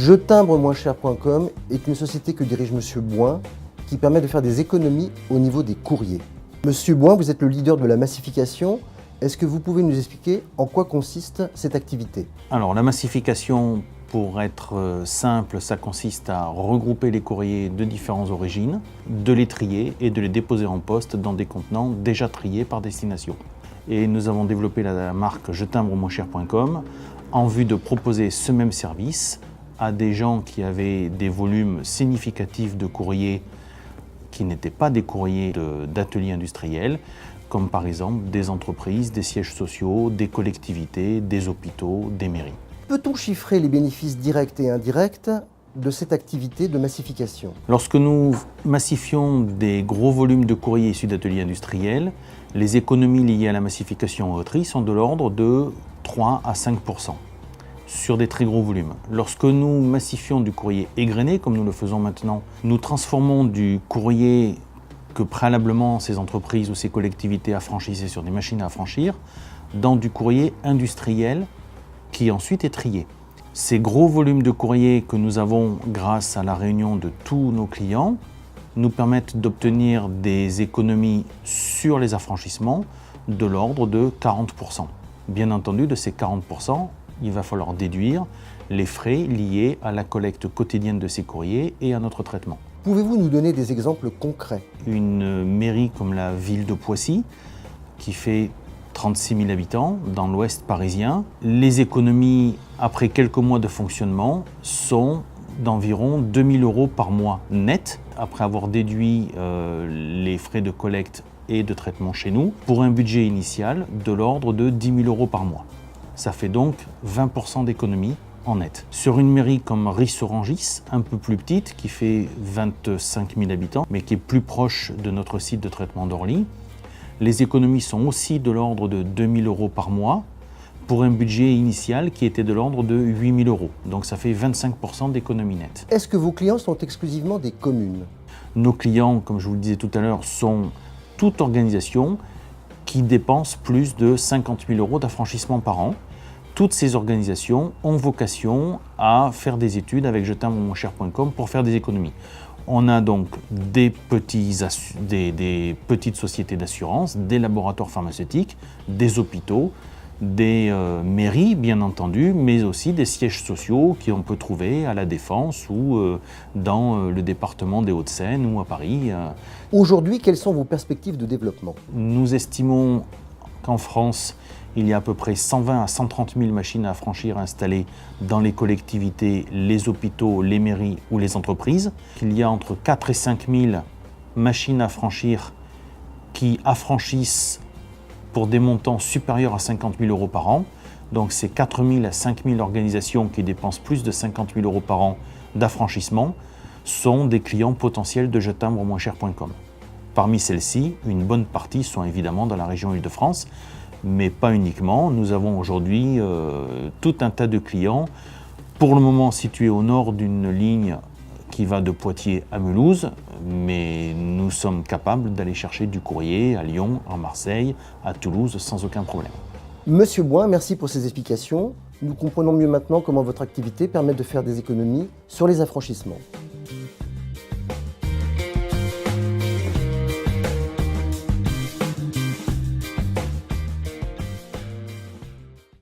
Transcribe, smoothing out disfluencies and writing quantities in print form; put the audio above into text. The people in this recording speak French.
Jetimbre-moins-cher.com est une société que dirige Monsieur Bouin qui permet de faire des économies au niveau des courriers. Monsieur Bouin, vous êtes le leader de la massification. Est-ce que vous pouvez nous expliquer en quoi consiste cette activité? Alors la massification, pour être simple, ça consiste à regrouper les courriers de différentes origines, de les trier et de les déposer en poste dans des contenants déjà triés par destination. Et nous avons développé la marque Jetimbre-moins-cher.com en vue de proposer ce même service à des gens qui avaient des volumes significatifs de courriers qui n'étaient pas des courriers d'ateliers industriels, comme par exemple des entreprises, des sièges sociaux, des collectivités, des hôpitaux, des mairies. Peut-on chiffrer les bénéfices directs et indirects de cette activité de massification? Lorsque nous massifions des gros volumes de courriers issus d'ateliers industriels, les économies liées à la massification au tri sont de l'ordre de 3 à 5% sur des très gros volumes. Lorsque nous massifions du courrier égrené, comme nous le faisons maintenant, nous transformons du courrier que préalablement ces entreprises ou ces collectivités affranchissaient sur des machines à affranchir dans du courrier industriel qui ensuite est trié. Ces gros volumes de courrier que nous avons grâce à la réunion de tous nos clients nous permettent d'obtenir des économies sur les affranchissements de l'ordre de 40%. Bien entendu, de ces 40%, il va falloir déduire les frais liés à la collecte quotidienne de ces courriers et à notre traitement. Pouvez-vous nous donner des exemples concrets? Une mairie comme la ville de Poissy, qui fait 36 000 habitants dans l'ouest parisien, les économies après quelques mois de fonctionnement sont d'environ 2 000 € par mois net, après avoir déduit les frais de collecte et de traitement chez nous, pour un budget initial de l'ordre de 10 000 € par mois. Ça fait donc 20% d'économie en net. Sur une mairie comme Ris-Orangis, un peu plus petite, qui fait 25 000 habitants, mais qui est plus proche de notre site de traitement d'Orly, les économies sont aussi de l'ordre de 2 000 € par mois, pour un budget initial qui était de l'ordre de 8 000 €. Donc ça fait 25% d'économie nette. Est-ce que vos clients sont exclusivement des communes? Nos clients, comme je vous le disais tout à l'heure, sont toute organisation qui dépense plus de 50 000 € d'affranchissement par an. Toutes ces organisations ont vocation à faire des études avec Jetimbre-moins-cher.com pour faire des économies. On a donc des petites sociétés d'assurance, des laboratoires pharmaceutiques, des hôpitaux, des mairies bien entendu, mais aussi des sièges sociaux qu'on peut trouver à La Défense ou dans le département des Hauts-de-Seine ou à Paris. Aujourd'hui, quelles sont vos perspectives de développement? Nous estimons qu'en France, il y a à peu près 120 à 130 000 machines à affranchir installées dans les collectivités, les hôpitaux, les mairies ou les entreprises. Il y a entre 4 et 5 000 machines à affranchir qui affranchissent pour des montants supérieurs à 50 000 € par an. Donc c'est 4 000 à 5 000 organisations qui dépensent plus de 50 000 € par an d'affranchissement sont des clients potentiels de Jetimbre-moins-cher.com. Parmi celles-ci, une bonne partie sont évidemment dans la région Île-de-France, mais pas uniquement. Nous avons aujourd'hui tout un tas de clients, pour le moment situés au nord d'une ligne qui va de Poitiers à Mulhouse, mais nous sommes capables d'aller chercher du courrier à Lyon, à Marseille, à Toulouse sans aucun problème. Monsieur Bouin, merci pour ces explications. Nous comprenons mieux maintenant comment votre activité permet de faire des économies sur les affranchissements.